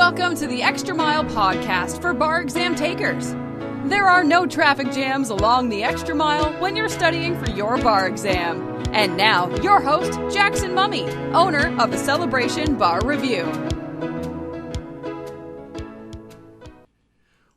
Welcome to the Extra Mile podcast for bar exam takers. There are no traffic jams along the Extra Mile when you're studying for your bar exam. And now, your host, Jackson Mummy, owner of the Celebration Bar Review.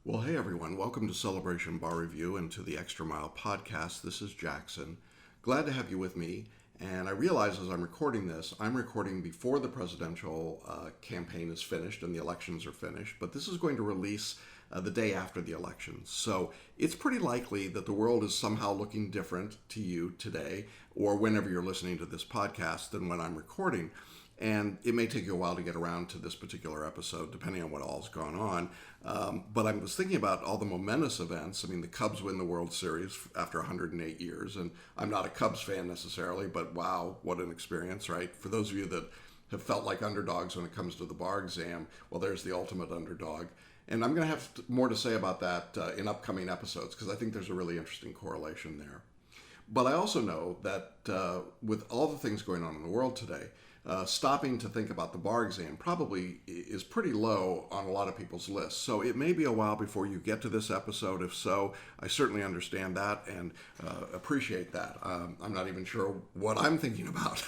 Well, hey everyone, welcome to Celebration Bar Review and to the Extra Mile podcast. This is Jackson. Glad to have you with me. And I realize as I'm recording this, I'm recording before the presidential campaign is finished and the elections are finished, but this is going to release the day after the elections. So it's pretty likely that the world is somehow looking different to you today or whenever you're listening to this podcast than when I'm recording. And it may take you a while to get around to this particular episode, depending on what all's gone on. But I was thinking about all the momentous events. I mean, the Cubs win the World Series after 108 years. And I'm not a Cubs fan necessarily, but wow, what an experience, right? For those of you that have felt like underdogs when it comes to the bar exam, well, there's the ultimate underdog. And I'm going to have more to say about that in upcoming episodes, because I think there's a really interesting correlation there. But I also know that with all the things going on in the world today, stopping to think about the bar exam probably is pretty low on a lot of people's lists. So it may be a while before you get to this episode. If so, I certainly understand that and appreciate that. I'm not even sure what I'm thinking about.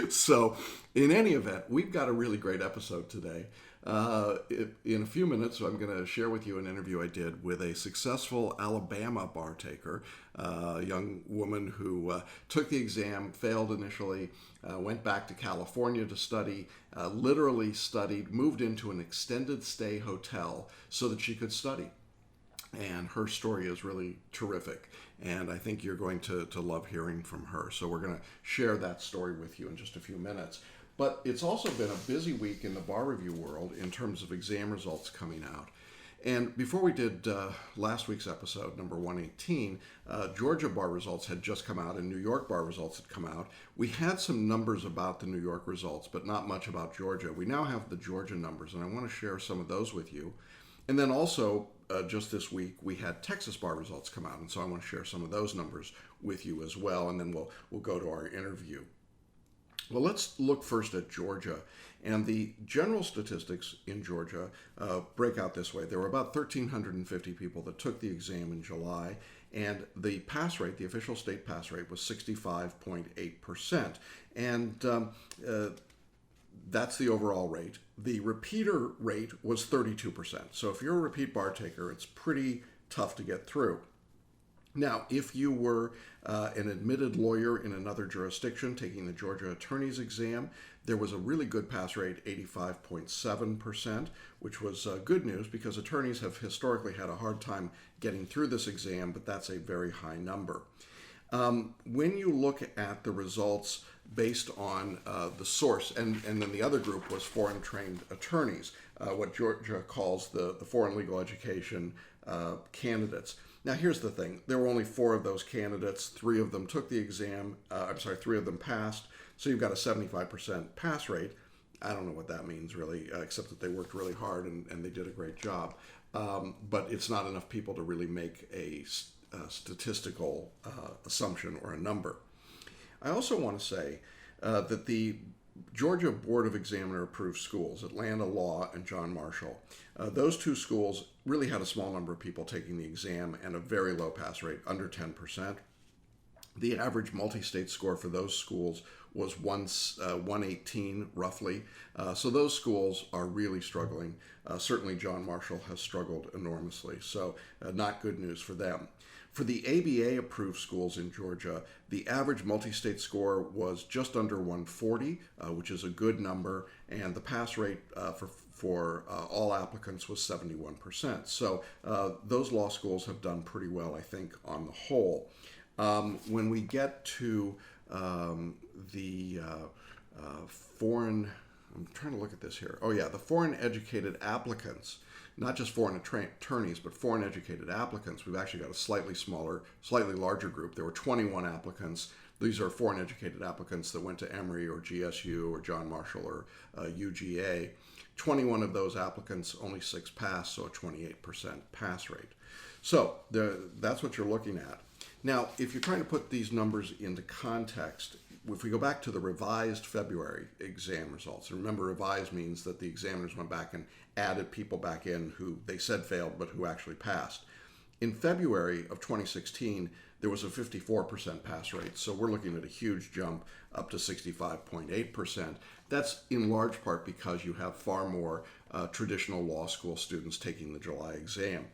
So in any event, we've got a really great episode today. In a few minutes, I'm going to share with you an interview I did with a successful Alabama bar taker, a young woman who took the exam, failed initially, went back to California to study, literally studied, moved into an extended stay hotel so that she could study. And her story is really terrific. And I think you're going to love hearing from her. So we're going to share that story with you in just a few minutes. But it's also been a busy week in the bar review world in terms of exam results coming out. And before we did last week's episode, number 118, Georgia bar results had just come out and New York bar results had come out. We had some numbers about the New York results, but not much about Georgia. We now have the Georgia numbers, and I want to share some of those with you. And then also, just this week, we had Texas bar results come out, and so I want to share some of those numbers with you as well, and then we'll go to our interview. Well, let's look first at Georgia. And the general statistics in Georgia break out this way. There were about 1,350 people that took the exam in July, and the pass rate, the official state pass rate, was 65.8%. And that's the overall rate. The repeater rate was 32%. So if you're a repeat bar taker, it's pretty tough to get through. Now, if you were an admitted lawyer in another jurisdiction taking the Georgia attorney's exam, there was a really good pass rate, 85.7%, which was good news because attorneys have historically had a hard time getting through this exam, but that's a very high number. When you look at the results based on the source, and then the other group was foreign trained attorneys, what Georgia calls the foreign legal education candidates. Now, here's the thing. There were only 4 of those candidates. 3 of them took the exam. 3 of them passed. So you've got a 75% pass rate. I don't know what that means, really, except that they worked really hard and they did a great job. But it's not enough people to really make a statistical assumption or a number. I also want to say that the Georgia Board of Examiner approved schools, Atlanta Law and John Marshall. Those 2 schools really had a small number of people taking the exam and a very low pass rate, under 10%. The average multi-state score for those schools was 118 roughly. So those schools are really struggling. Certainly John Marshall has struggled enormously. So not good news for them. For the ABA approved schools in Georgia, the average multi-state score was just under 140, which is a good number, and the pass rate for all applicants was 71%. So those law schools have done pretty well, I think, on the whole. When we get to the foreign, I'm trying to look at this here. Oh yeah, the foreign educated applicants, not just foreign attorneys, but foreign educated applicants. We've actually got a slightly larger group. There were 21 applicants. These are foreign educated applicants that went to Emory or GSU or John Marshall or UGA. 21 of those applicants, only 6 passed, so a 28% pass rate. So that's what you're looking at. Now, if you're trying to put these numbers into context, if we go back to the revised February exam results, and remember revised means that the examiners went back and added people back in who they said failed but who actually passed. In February of 2016, there was a 54% pass rate, so we're looking at a huge jump up to 65.8%. That's in large part because you have far more traditional law school students taking the July exam.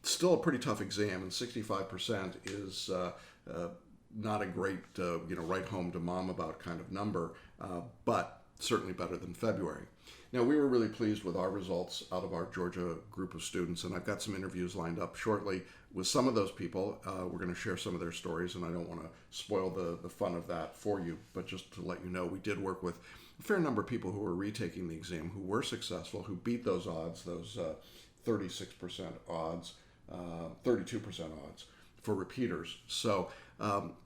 Still a pretty tough exam, and 65% is not a great, write home to mom about kind of number, but certainly better than February. Now, we were really pleased with our results out of our Georgia group of students, and I've got some interviews lined up shortly with some of those people. We're going to share some of their stories, and I don't want to spoil the fun of that for you, but just to let you know, we did work with a fair number of people who were retaking the exam, who were successful, who beat those odds, those 36% odds, 32% odds for repeaters. So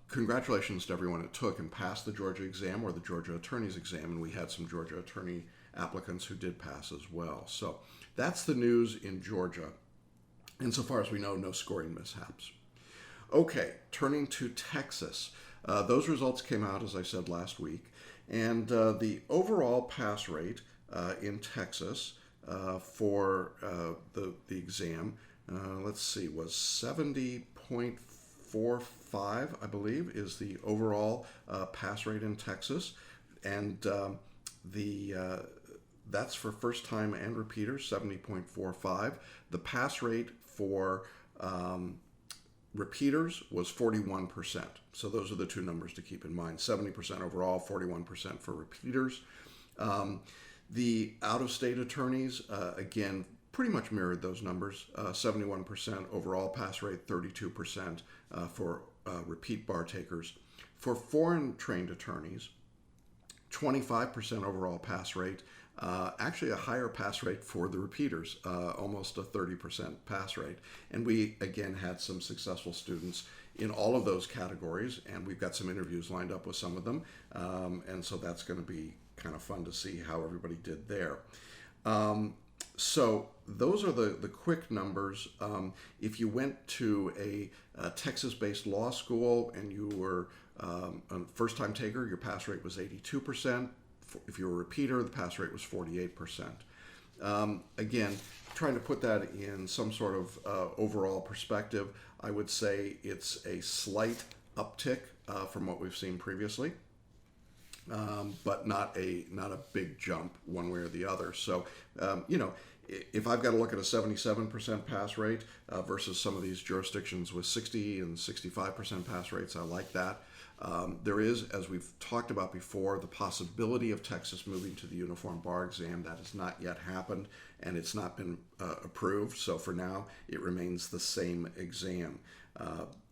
congratulations to everyone that took and passed the Georgia exam or the Georgia attorney's exam, and we had some Georgia attorney applicants who did pass as well. So that's the news in Georgia. Insofar as we know, no scoring mishaps. Okay, turning to Texas. Those results came out, as I said, last week, and the overall pass rate in Texas for the exam, was 70.45, I believe, is the overall pass rate in Texas, and that's for first time and repeaters, 70.45. The pass rate for repeaters was 41%. So those are the two numbers to keep in mind. 70% overall, 41% for repeaters. The out-of-state attorneys, again, pretty much mirrored those numbers. 71% overall pass rate, 32% for repeat bar takers. For foreign trained attorneys, 25% overall pass rate, actually a higher pass rate for the repeaters, almost a 30% pass rate. And we, again, had some successful students in all of those categories, and we've got some interviews lined up with some of them. And so that's going to be kind of fun to see how everybody did there. So those are the quick numbers. If you went to a Texas-based law school and you were a first-time taker, your pass rate was 82%. If you were a repeater, the pass rate was 48%. Again, trying to put that in some sort of overall perspective, I would say it's a slight uptick from what we've seen previously, but not a big jump one way or the other. So, if I've got to look at a 77% pass rate versus some of these jurisdictions with 60 and 65% pass rates, I like that. There is, as we've talked about before, the possibility of Texas moving to the uniform bar exam. That has not yet happened, and it's not been approved. So for now, it remains the same exam.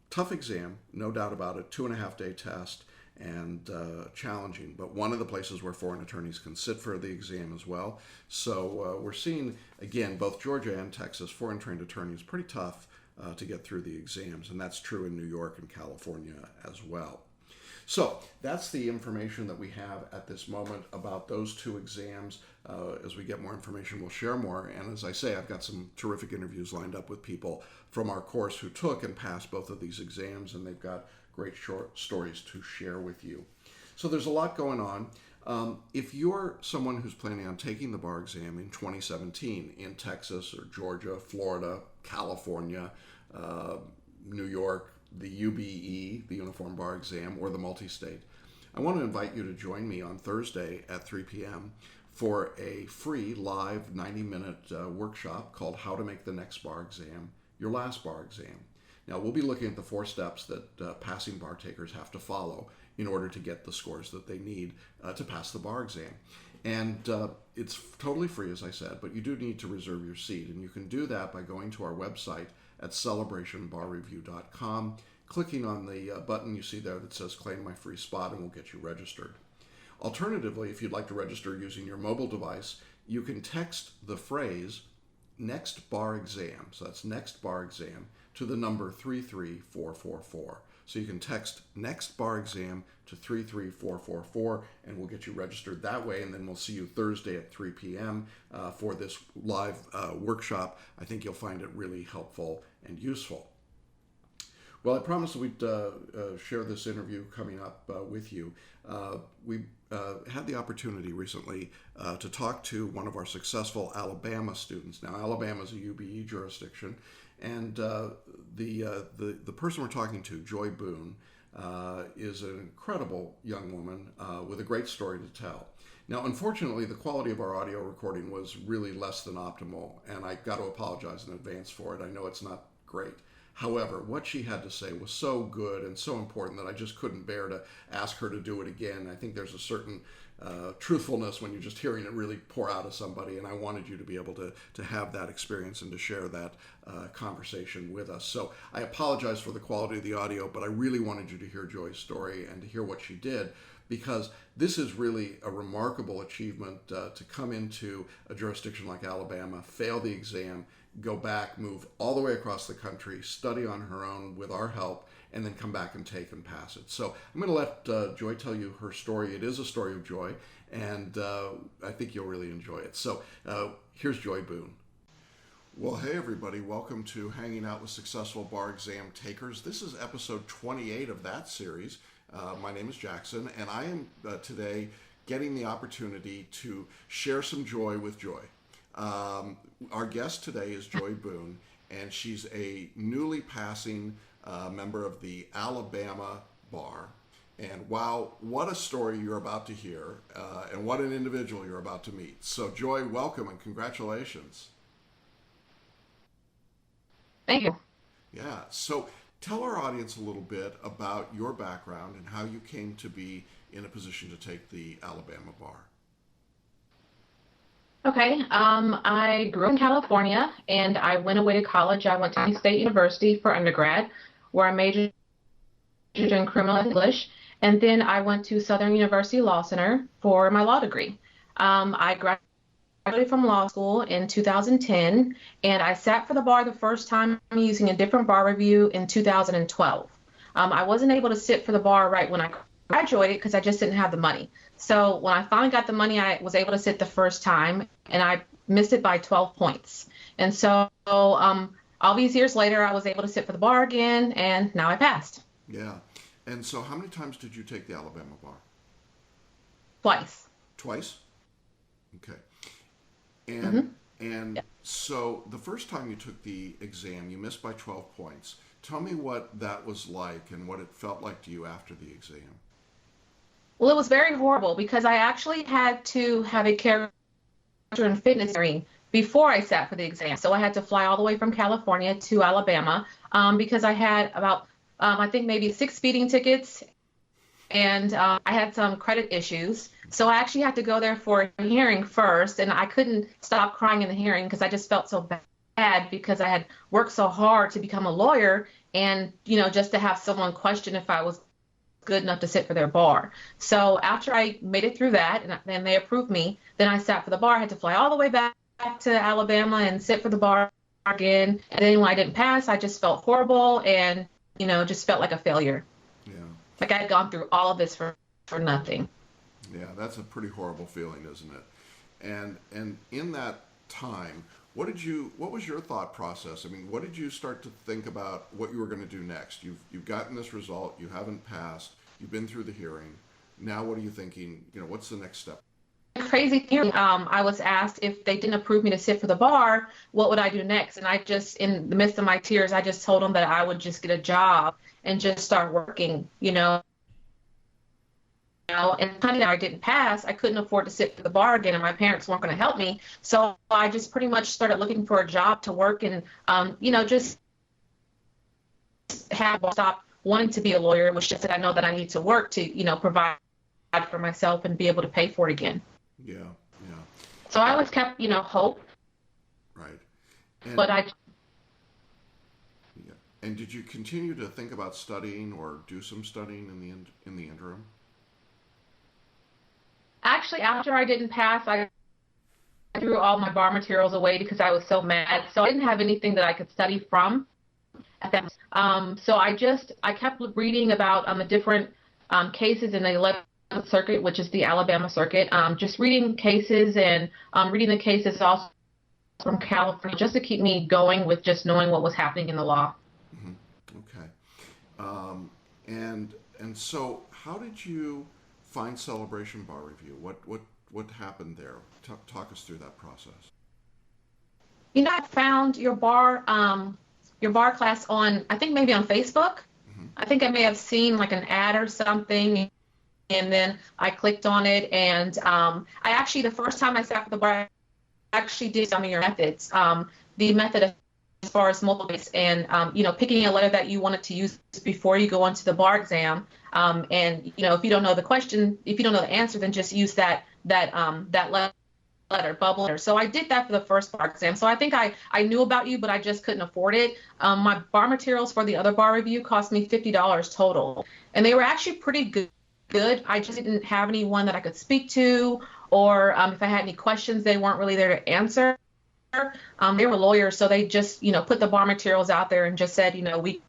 Tough exam, no doubt about it. 2.5-day test, and challenging. But one of the places where foreign attorneys can sit for the exam as well. So we're seeing, again, both Georgia and Texas, foreign trained attorneys, pretty tough to get through the exams. And that's true in New York and California as well. So that's the information that we have at this moment about those two exams. As we get more information, we'll share more. And as I say, I've got some terrific interviews lined up with people from our course who took and passed both of these exams, and they've got great short stories to share with you. So there's a lot going on. If you're someone who's planning on taking the bar exam in 2017 in Texas or Georgia, Florida, California, New York, the UBE, the Uniform Bar Exam, or the multi-state, I want to invite you to join me on Thursday at 3 p.m. for a free live 90-minute workshop called How to Make the Next Bar Exam Your Last Bar Exam. Now, we'll be looking at the 4 steps that passing bar takers have to follow in order to get the scores that they need to pass the bar exam. And it's totally free, as I said, but you do need to reserve your seat. And you can do that by going to our website at celebrationbarreview.com, clicking on the button you see there that says Claim My Free Spot, and we'll get you registered. Alternatively, if you'd like to register using your mobile device, you can text the phrase Next Bar Exam, so that's Next Bar Exam, to the number 33444. So you can text Next Bar Exam to 33444, and we'll get you registered that way, and then we'll see you Thursday at 3 p.m. For this live workshop. I think you'll find it really helpful and useful. Well, I promised we'd share this interview coming up with you. We had the opportunity recently to talk to one of our successful Alabama students. Now, Alabama is a UBE jurisdiction, and the person we're talking to, Joi Boone, is an incredible young woman with a great story to tell. Now, unfortunately, the quality of our audio recording was really less than optimal, and I got to apologize in advance for it. I know it's not great. However, what she had to say was so good and so important that I just couldn't bear to ask her to do it again. I think there's a certain truthfulness when you're just hearing it really pour out of somebody, and I wanted you to be able to have that experience and to share that conversation with us. So I apologize for the quality of the audio, but I really wanted you to hear Joi's story and to hear what she did, because this is really a remarkable achievement to come into a jurisdiction like Alabama, fail the exam, go back, move all the way across the country, study on her own with our help, and then come back and take and pass it. So I'm going to let Joi tell you her story. It is a story of joy, and I think you'll really enjoy it. So here's Joi Boone. Well, hey everybody, welcome to Hanging Out with Successful Bar Exam Takers. This is episode 28 of that series. My name is Jackson, and I am today getting the opportunity to share some joy with Joi. Our guest today is Joi Boone, and she's a newly passing member of the Alabama Bar. And wow, what a story you're about to hear, and what an individual you're about to meet. So Joi, welcome and congratulations. Thank you. Yeah, so tell our audience a little bit about your background and how you came to be in a position to take the Alabama Bar. Okay, I grew up in California, and I went away to college. I went to Tennessee State University for undergrad, where I majored in criminal English, and then I went to Southern University Law Center for my law degree. I graduated from law school in 2010, and I sat for the bar the first time using a different bar review in 2012. I wasn't able to sit for the bar right when I graduated because I just didn't have the money. So when I finally got the money, I was able to sit the first time, and I missed it by 12 points. And so all these years later, I was able to sit for the bar again, and now I passed. Yeah. And so how many times did you take the Alabama Bar? Twice. Twice? Okay. And Yeah. So the first time you took the exam, you missed by 12 points. Tell me what that was like and what it felt like to you after the exam. Well, it was very horrible because I actually had to have a character and fitness hearing before I sat for the exam. So I had to fly all the way from California to Alabama because I had about, I think maybe 6 speeding tickets, and I had some credit issues. So I actually had to go there for a hearing first, and I couldn't stop crying in the hearing because I just felt so bad because I had worked so hard to become a lawyer, and, just to have someone question if I was good enough to sit for their bar. So after I made it through that, and then they approved me, then I sat for the bar. I had to fly all the way back to Alabama and sit for the bar again. And then when I didn't pass, I just felt horrible and, just felt like a failure. Yeah. Like I had gone through all of this for nothing. Yeah, that's a pretty horrible feeling, isn't it? And in that time, what was your thought process? I mean, what did you start to think about what you were going to do next? You've gotten this result, you haven't passed, you've been through the hearing. Now what are you thinking? What's the next step? Crazy hearing. I was asked if they didn't approve me to sit for the bar, what would I do next? And I just, in the midst of my tears, I just told them that I would just get a job and just start working, and honey, I didn't pass. I couldn't afford to sit for the bar again, and my parents weren't going to help me. So I just pretty much started looking for a job to work and, just stop wanting to be a lawyer. It was just that I know that I need to work to, provide for myself and be able to pay for it again. Yeah, yeah. So I always kept, hope. Right. But yeah. And did you continue to think about studying or do some studying in the interim? Actually, after I didn't pass, I threw all my bar materials away because I was so mad. So I didn't have anything that I could study from at that. So I kept reading about the different cases in the 11th Circuit, which is the Alabama Circuit. Just reading cases and reading the cases also from California, just to keep me going with just knowing what was happening in the law. Mm-hmm. Okay. And so, how did you find Celebration Bar Review? What happened there? Talk us through that process. I found your bar class on, I think maybe on Facebook. Mm-hmm. I think I may have seen like an ad or something, and then I clicked on it. And I actually, the first time I sat for the bar, I actually did some of your methods. The method as far as multiple choice and picking a letter that you wanted to use before you go onto the bar exam. And if you don't know the question, if you don't know the answer, then just use that letter, bubble letter. So I did that for the first bar exam. So I think I knew about you, but I just couldn't afford it. My bar materials for the other bar review cost me $50 total, and they were actually pretty good. I just didn't have anyone that I could speak to, or if I had any questions, they weren't really there to answer. They were lawyers, so they just put the bar materials out there and just said, we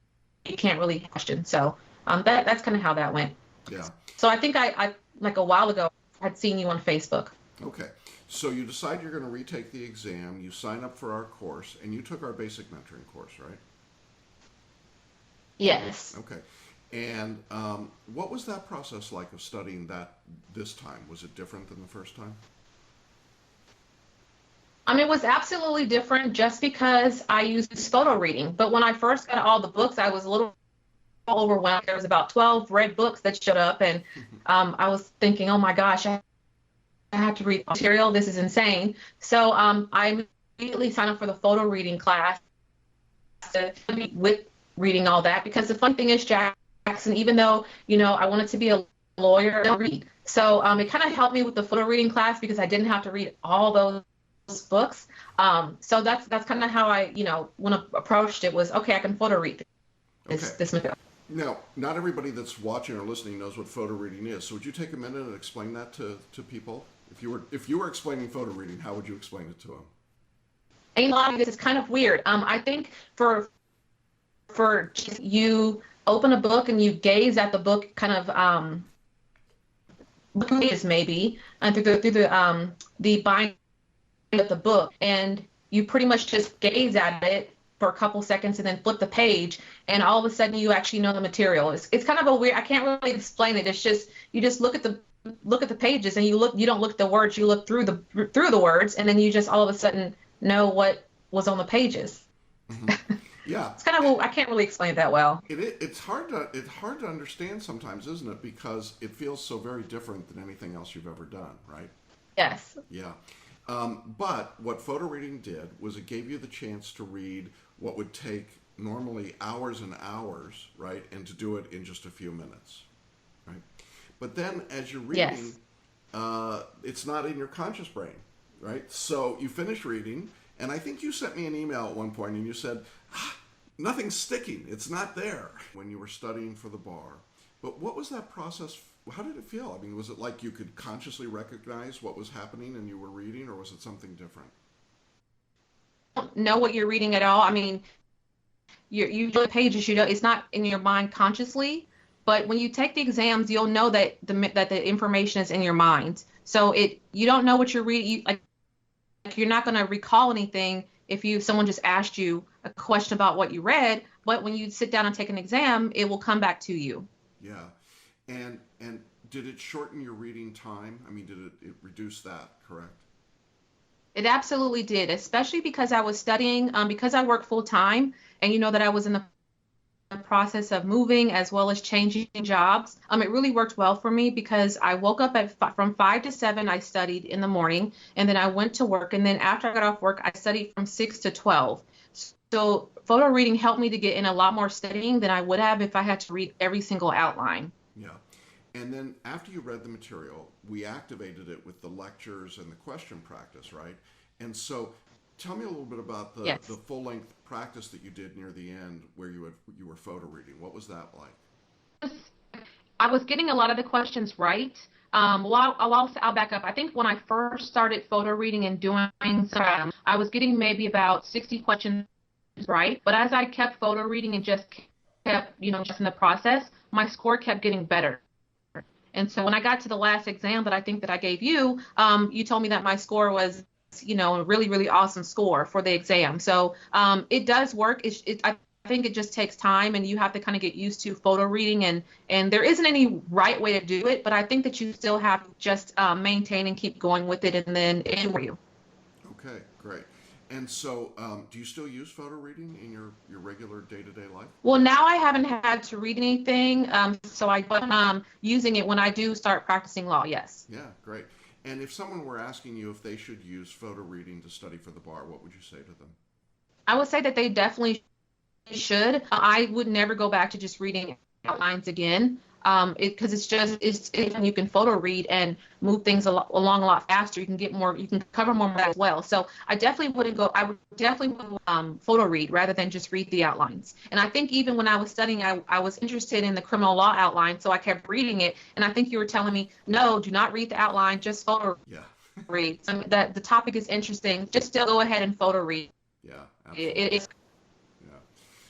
can't really question. So that's kind of how that went. Yeah. So I think I like a while ago had seen you on Facebook. Okay. So you decide you're going to retake the exam, you sign up for our course, and you took our basic mentoring course, right? Yes. Okay. And what was that process like of studying that this time? Was it different than the first time? It was absolutely different just because I used photo reading. But when I first got all the books, I was a little overwhelmed. There was about 12 red books that showed up, and I was thinking, oh my gosh, I have to read material. This is insane. So I immediately signed up for the photo reading class with reading all that, because the fun thing is, Jackson, even though, I wanted to be a lawyer, I don't read. So it kind of helped me with the photo reading class because I didn't have to read all those books. So that's kind of how I, when I approached it was, okay, I can photo read this material. Now, not everybody that's watching or listening knows what photo reading is. So would you take a minute and explain that to people? If you were explaining photo reading, how would you explain it to them? A lot of this is kind of weird. I think for you open a book and you gaze at the book kind of pages maybe, and through the binding of the book, and you pretty much just gaze at it for a couple seconds and then flip the page, and all of a sudden you actually know the material. It's kind of a weird, I can't really explain it. It's just, you just look at the pages and you don't look at the words, you look through the words, and then you just all of a sudden know what was on the pages. Mm-hmm. Yeah. It's kind of, I can't really explain it that well. It's hard to understand sometimes, isn't it? Because it feels so very different than anything else you've ever done, right? Yes. Yeah. But what photo reading did was it gave you the chance to read what would take normally hours and hours, right? And to do it in just a few minutes, right? But then as you're reading, yes, it's not in your conscious brain, right? So you finish reading, and I think you sent me an email at one point and you said, nothing's sticking. It's not there when you were studying for the bar. But what was that process? How did it feel? I mean, was it like you could consciously recognize what was happening and you were reading, or was it something different? I don't know what you're reading at all. I mean, you the pages, it's not in your mind consciously, but when you take the exams, you'll know that the information is in your mind. So you don't know what you're reading. You're not going to recall anything if someone just asked you a question about what you read, but when you sit down and take an exam, it will come back to you. Yeah. And did it shorten your reading time? I mean, did it reduce that, correct? It absolutely did, especially because I was studying, because I work full time, and that I was in the process of moving as well as changing jobs. It really worked well for me because I woke up from 5 to 7, I studied in the morning, and then I went to work, and then after I got off work, I studied from 6 to 12. So photo reading helped me to get in a lot more studying than I would have if I had to read every single outline. Yeah. And then after you read the material, we activated it with the lectures and the question practice, right? And so tell me a little bit about the full-length practice that you did near the end where you were photo reading. What was that like? I was getting a lot of the questions right. I'll back up. I think when I first started photo reading and doing some, I was getting maybe about 60 questions right. But as I kept photo reading and just kept, just in the process, my score kept getting better. And so when I got to the last exam that I think that I gave you, you told me that my score was, a really, really awesome score for the exam. So it does work. I think it just takes time, and you have to kind of get used to photo reading, and there isn't any right way to do it, but I think that you still have to just maintain and keep going with it, and then it will. Okay, great. And so, do you still use photo reading in your regular day-to-day life? Well, now I haven't had to read anything, so I'm using it when I do start practicing law, yes. Yeah, great. And if someone were asking you if they should use photo reading to study for the bar, what would you say to them? I would say that they definitely should. I would never go back to just reading outlines again. Because it's if you can photo read and move things along a lot faster, you can get more, you can cover more of that as well. So I would definitely photo read rather than just read the outlines. And I think even when I was studying, I was interested in the criminal law outline, so I kept reading it. And I think you were telling me, no, do not read the outline, just photo Yeah. read. So that the topic is interesting, just still go ahead and photo read. Yeah, absolutely. It's Yeah.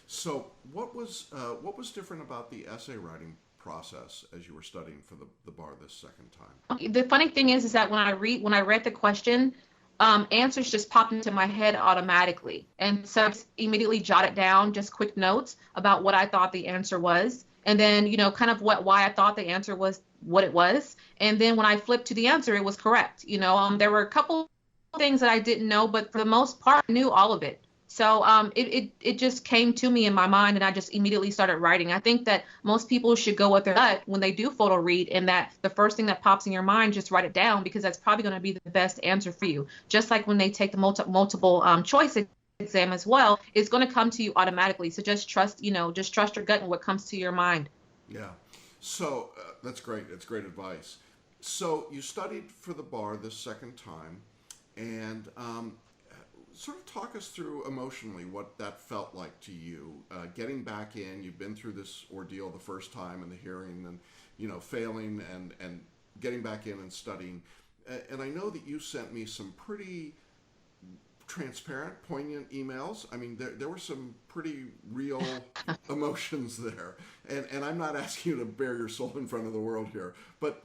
So what was different about the essay writing process as you were studying for the bar this second time? The funny thing is that when I read the question, answers just popped into my head automatically, and so I just immediately jotted down just quick notes about what I thought the answer was, and then kind of why I thought the answer was what it was, and then when I flipped to the answer, it was correct. There were a couple things that I didn't know, but for the most part, I knew all of it. So it just came to me in my mind, and I just immediately started writing. I think that most people should go with their gut when they do photo read, and that the first thing that pops in your mind, just write it down, because that's probably going to be the best answer for you. Just like when they take the multiple choice exam as well, it's going to come to you automatically. So just trust your gut and what comes to your mind. Yeah. So that's great. That's great advice. So you studied for the bar this second time, and sort of talk us through emotionally what that felt like to you, getting back in. You've been through this ordeal the first time in the hearing, and failing and getting back in and studying. And I know that you sent me some pretty transparent, poignant emails. I mean, there were some pretty real emotions there. And I'm not asking you to bare your soul in front of the world here, but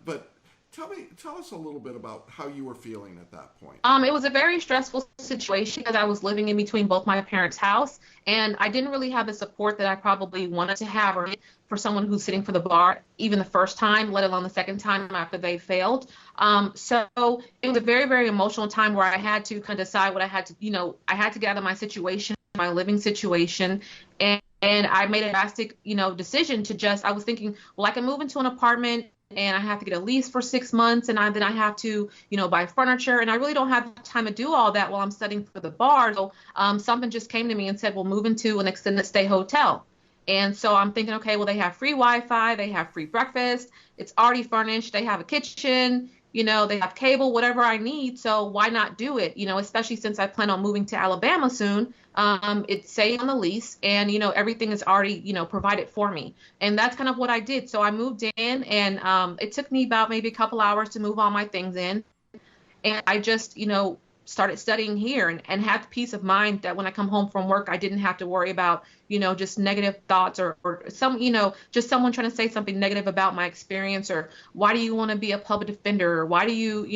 tell us a little bit about how you were feeling at that point. It was a very stressful situation because I was living in between both my parents' house, and I didn't really have the support that I probably wanted to have, or for someone who's sitting for the bar, even the first time, let alone the second time after they failed. So it was a very, very emotional time where I had to kind of decide what I had to, I had to get out of my situation, my living situation, and I made a drastic, decision to I was thinking, well, I can move into an apartment, and I have to get a lease for 6 months, and then I have to, buy furniture, and I really don't have time to do all that while I'm studying for the bar. So something just came to me and said, well, move into an extended stay hotel. And so I'm thinking, okay, well, they have free Wi-Fi, they have free breakfast, it's already furnished, they have a kitchen, they have cable, whatever I need. So why not do it? Especially since I plan on moving to Alabama soon. It's saying on the lease, and everything is already provided for me, and that's kind of what I did. So I moved in, and it took me about maybe a couple hours to move all my things in, and I just started studying here, and had the peace of mind that when I come home from work, I didn't have to worry about just negative thoughts or some just someone trying to say something negative about my experience, or why do you want to be a public defender, or why do you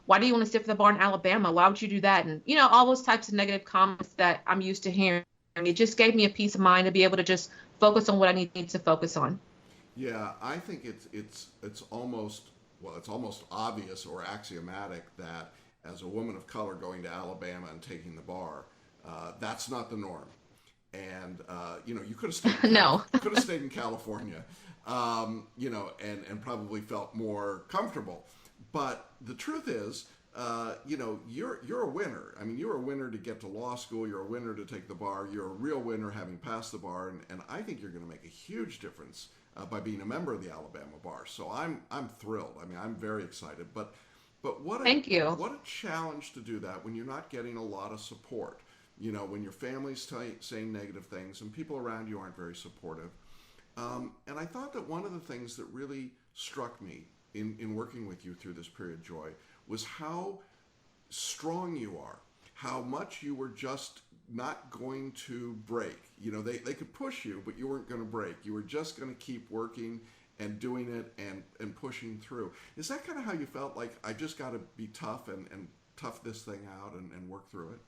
want to sit for the bar in Alabama, why would you do that, and all those types of negative comments that I'm used to hearing. And it just gave me a peace of mind to be able to just focus on what I need to focus on. Yeah, I think it's almost obvious or axiomatic that as a woman of color going to Alabama and taking the bar, that's not the norm. And you could have stayed. No. You could have stayed in California, and probably felt more comfortable. But the truth is, you're a winner. I mean, you're a winner to get to law school. You're a winner to take the bar. You're a real winner having passed the bar, and I think you're going to make a huge difference by being a member of the Alabama bar. So I'm thrilled. I mean, I'm very excited. But Thank you. What a challenge to do that when you're not getting a lot of support. When your family's saying negative things and people around you aren't very supportive. And I thought that one of the things that really struck me in working with you through this period, Joi, was how strong you are, how much you were just not going to break. They could push you, but you weren't going to break. You were just going to keep working and doing it and pushing through. Is that kind of how you felt? Like, I just got to be tough and tough this thing out and work through it?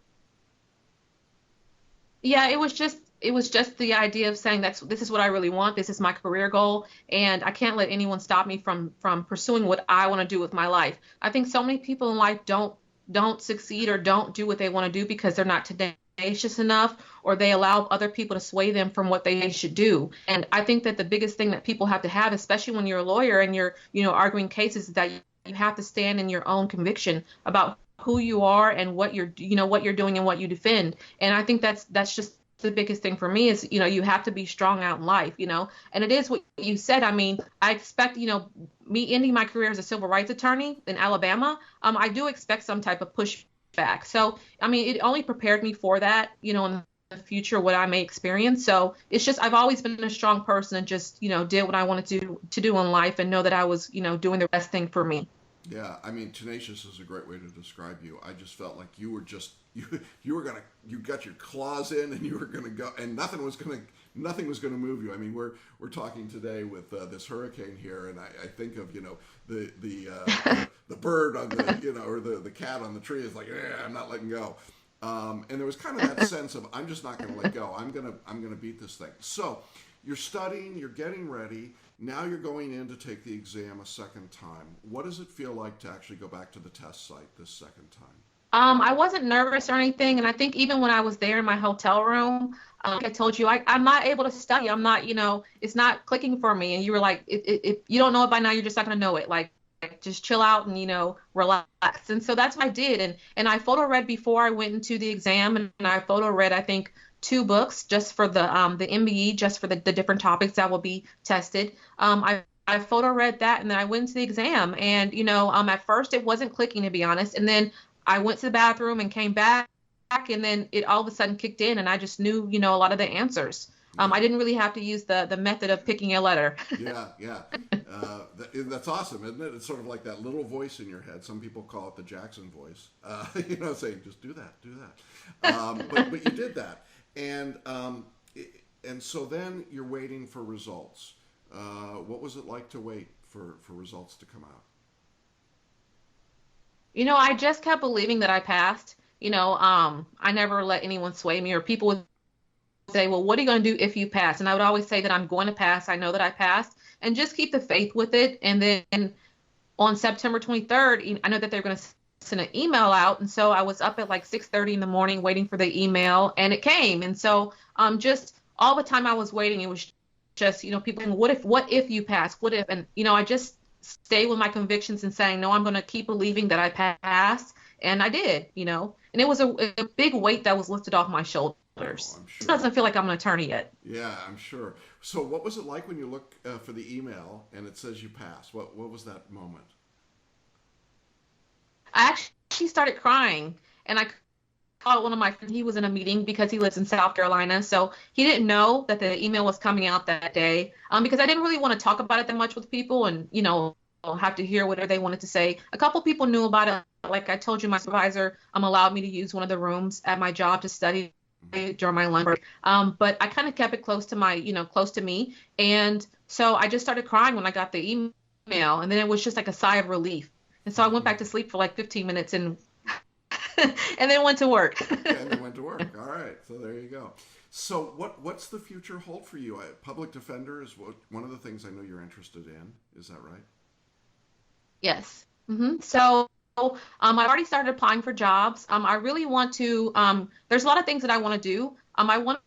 Yeah, it was just the idea of saying this is what I really want. This is my career goal, and I can't let anyone stop me from pursuing what I want to do with my life. I think so many people in life don't succeed or don't do what they want to do because they're not tenacious enough, or they allow other people to sway them from what they should do. And I think that the biggest thing that people have to have, especially when you're a lawyer and you're, arguing cases, is that you have to stand in your own conviction about who you are and what you're doing and what you defend. And I think that's just the biggest thing for me is, you have to be strong out in life, and it is what you said. I mean, I expect, me ending my career as a civil rights attorney in Alabama, I do expect some type of pushback. So, I mean, it only prepared me for that, in the future, what I may experience. So it's just, I've always been a strong person and just, did what I wanted to do in life and know that I was, doing the best thing for me. Yeah, I mean, tenacious is a great way to describe you. I just felt like you were just you were gonna you got your claws in and you were gonna go, and nothing was gonna move you. I mean, we're talking today with this hurricane here, and I think of the bird on the or the cat on the tree is like, yeah, I'm not letting go. And there was kind of that sense of I'm just not gonna let go. I'm gonna beat this thing. So you're studying, you're getting ready. Now you're going in to take the exam a second time. What does it feel like to actually go back to the test site this second time? I wasn't nervous or anything, and I think even when I was there in my hotel room, like I told you, I'm not able to study. I'm not, it's not clicking for me. And you were like, if you don't know it by now, you're just not gonna know it. Like just chill out and relax. And so that's what I did. And I photo read before I went into the exam, and I photo read, I think, two books just for the MBE, just for the different topics that will be tested. I photo read that, and then I went into the exam, and at first it wasn't clicking, to be honest, and then I went to the bathroom and came back, and then it all of a sudden kicked in, and I just knew a lot of the answers. Yeah. I didn't really have to use the method of picking a letter. Yeah. That's awesome, isn't it? It's sort of like that little voice in your head. Some people call it the Jackson voice, saying, just do that. But you did that. And so then you're waiting for results. What was it like to wait for results to come out? I just kept believing that I passed. I never let anyone sway me, or people would say, well, what are you going to do if you pass? And I would always say that I'm going to pass. I know that I passed, and just keep the faith with it. And then on September 23rd, I know that they're going to send an email out. And so I was up at like 6:30 in the morning waiting for the email, and it came. And so just all the time I was waiting, it was just, people saying, what if you pass? What if? And, I just stay with my convictions and saying, no, I'm going to keep believing that I passed. And I did, and it was a big weight that was lifted off my shoulders. Oh, I'm sure. It doesn't feel like I'm an attorney yet. Yeah, I'm sure. So what was it like when you look for the email and it says you passed? What was that moment? I actually started crying, and I called one of my friends. He was in a meeting because he lives in South Carolina, so he didn't know that the email was coming out that day. Because I didn't really want to talk about it that much with people, and have to hear whatever they wanted to say. A couple people knew about it. Like I told you, my supervisor allowed me to use one of the rooms at my job to study during my lunch break. But I kind of kept it close to me, and so I just started crying when I got the email, and then it was just like a sigh of relief. And so I went back to sleep for like 15 minutes and and then went to work. And then went to work. All right. So there you go. So what's the future hold for you? Public defender is one of the things I know you're interested in. Is that right? Yes. So I've already started applying for jobs. I really want to, there's a lot of things that I want to do. I want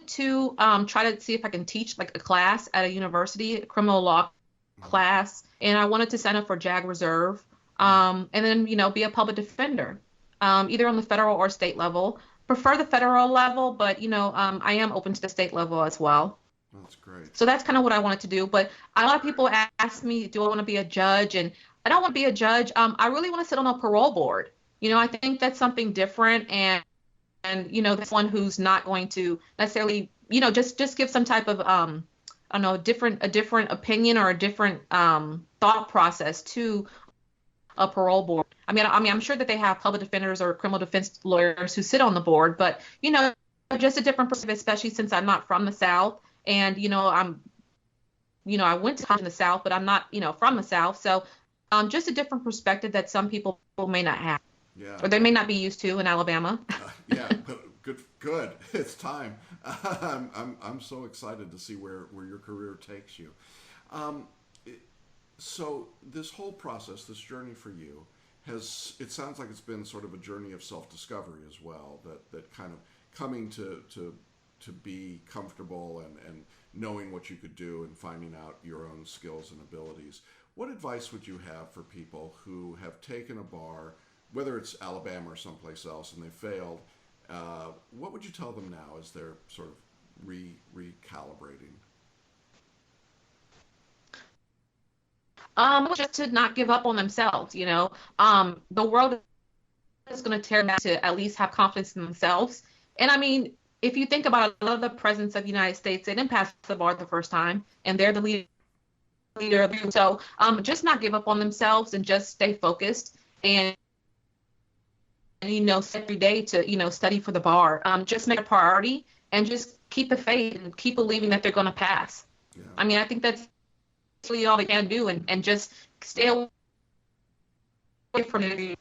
to try to see if I can teach like a class at a university, a criminal law class. And I wanted to sign up for JAG Reserve. And then, be a public defender, either on the federal or state level. Prefer the federal level, but, I am open to the state level as well. That's great. So that's kind of what I wanted to do. But a lot of people ask me, do I want to be a judge? And I don't want to be a judge. I really want to sit on a parole board. I think that's something different. And that's one who's not going to necessarily, just give some type of, I don't know, a different opinion or a different thought process to a parole board. I mean, I'm sure that they have public defenders or criminal defense lawyers who sit on the board, but, just a different perspective, especially since I'm not from the South. And, I went to college in the South, but I'm not, from the South. So just a different perspective that some people may not have. Yeah. Or they may not be used to in Alabama. Yeah, Good. It's time. I'm so excited to see where your career takes you. Um, so this whole process, this journey for you, it sounds like it's been sort of a journey of self-discovery as well. That kind of coming to be comfortable and knowing what you could do and finding out your own skills and abilities. What advice would you have for people who have taken a bar, whether it's Alabama or someplace else, and they failed? What would you tell them now as they're sort of recalibrating? Just to not give up on themselves, the world is going to tear them to at least have confidence in themselves. And I mean, if you think about a lot of the presidents of the United States, they didn't pass the bar the first time, and they're the leader of the. So just not give up on themselves and just stay focused and every day to study for the bar. Just make a priority and just keep the faith and keep believing that they're going to pass. Yeah. I mean, I think that's really all they can do, and just stay away from it.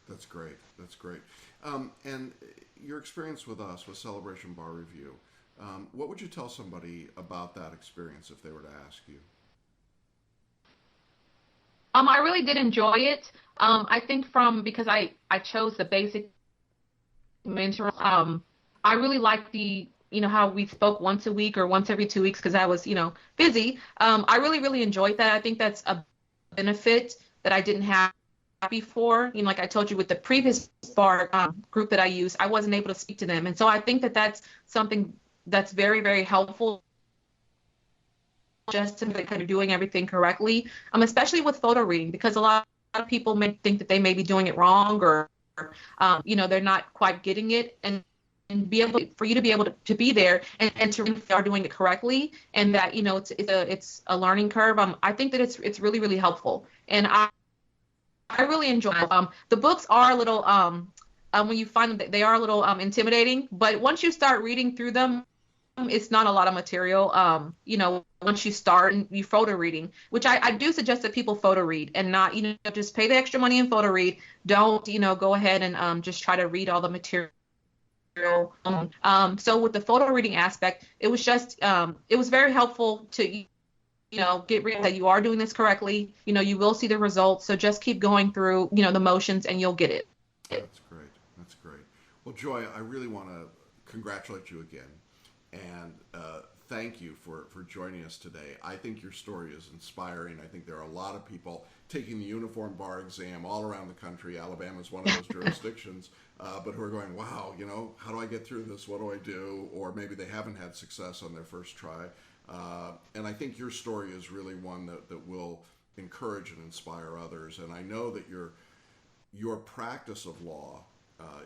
That's great. That's great. And your experience with us, with Celebration Bar Review, what would you tell somebody about that experience if they were to ask you? I really did enjoy it. I think because I chose the basic mentor. I really liked how we spoke once a week or once every 2 weeks because I was, busy. I really enjoyed that. I think that's a benefit that I didn't have before. Like I told you with the previous bar group that I used, I wasn't able to speak to them. And so I think that that's something that's very, very helpful just to make sure they're doing everything correctly, especially with photo reading, because a lot of people may think that they may be doing it wrong or, they're not quite getting it. And be able for you to be able to be there and to really are doing it correctly, and that it's a learning curve. I think that it's really, really helpful, and I really enjoy it. The books are a little when you find them, they are a little intimidating, but once you start reading through them, it's not a lot of material. Once you start and you photo reading, which I do suggest that people photo read and not just pay the extra money and photo read. Don't go ahead and just try to read all the material. So with the photo reading aspect, it was just it was very helpful to get rid of that you are doing this correctly. You will see the results, so just keep going through the motions and you'll get it. That's great. Well, Joi, I really want to congratulate you again and thank you for joining us today. I think your story is inspiring. I think there are a lot of people taking the uniform bar exam all around the country. Alabama is one of those jurisdictions, but who are going, wow, how do I get through this? What do I do? Or maybe they haven't had success on their first try. And I think your story is really one that will encourage and inspire others. And I know that your practice of law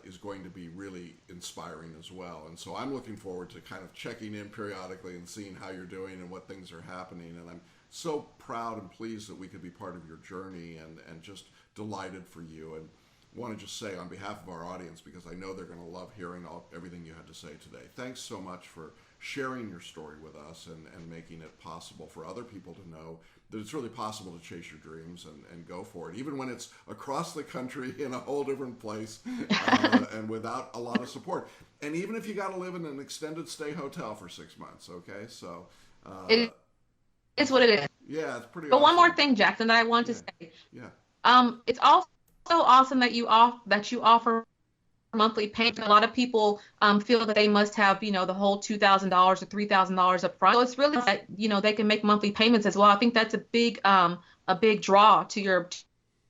is going to be really inspiring as well. And so I'm looking forward to kind of checking in periodically and seeing how you're doing and what things are happening. And I'm so proud and pleased that we could be part of your journey and just delighted for you. And want to just say on behalf of our audience, because I know they're going to love hearing everything you had to say today. Thanks so much for sharing your story with us and making it possible for other people to know that it's really possible to chase your dreams and go for it, even when it's across the country in a whole different place and without a lot of support. And even if you got to live in an extended stay hotel for 6 months, okay? So it's what it is. Yeah, it's pretty But awesome. One more thing, Jackson, that I want to say. Yeah. It's also awesome that you offer monthly payment. A lot of people feel that they must have, the whole $2,000 or $3,000 up front. So it's really that, they can make monthly payments as well. I think that's a big draw to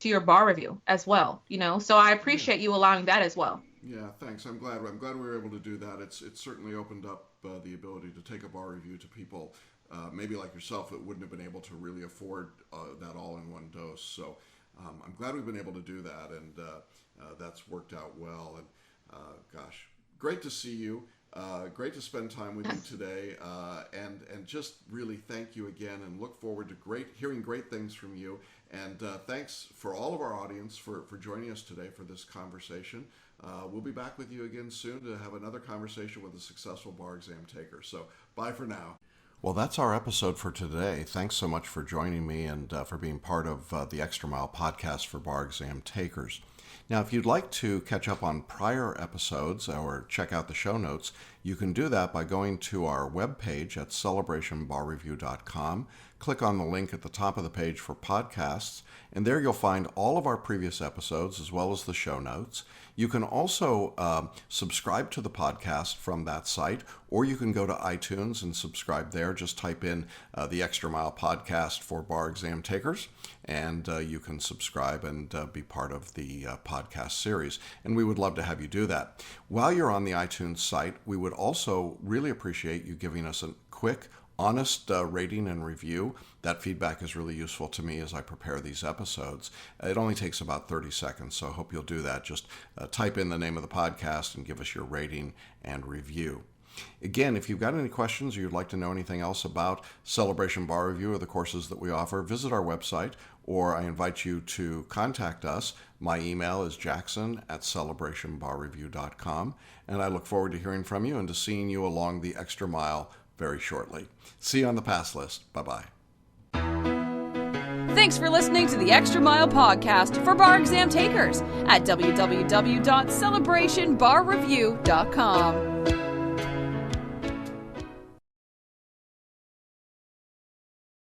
your bar review as well, So I appreciate you allowing that as well. Yeah, thanks. I'm glad we were able to do that. It's certainly opened up the ability to take a bar review to people maybe like yourself that wouldn't have been able to really afford that all in one dose. So I'm glad we've been able to do that, and that's worked out well. And gosh, great to see you. Great to spend time with you today, and just really thank you again, and look forward to hearing great things from you. And thanks for all of our audience for joining us today for this conversation. We'll be back with you again soon to have another conversation with a successful bar exam taker. So bye for now. Well, that's our episode for today. Thanks so much for joining me and for being part of the Extra Mile podcast for bar exam takers. Now, if you'd like to catch up on prior episodes or check out the show notes, you can do that by going to our webpage at celebrationbarreview.com. Click on the link at the top of the page for podcasts, and there you'll find all of our previous episodes as well as the show notes. You can also subscribe to the podcast from that site, or you can go to iTunes and subscribe there. Just type in the Extra Mile Podcast for bar exam takers, and you can subscribe and be part of the podcast series. And we would love to have you do that. While you're on the iTunes site, we would also really appreciate you giving us a quick, honest rating and review. That feedback is really useful to me as I prepare these episodes. It only takes about 30 seconds, so I hope you'll do that. Just type in the name of the podcast and give us your rating and review. Again, if you've got any questions or you'd like to know anything else about Celebration Bar Review or the courses that we offer, visit our website, or I invite you to contact us. My email is jackson@celebrationbarreview.com, and I look forward to hearing from you and to seeing you along the extra mile very shortly. See you on the pass list. Bye-bye. Thanks for listening to the Extra Mile Podcast for bar exam takers at www.celebrationbarreview.com.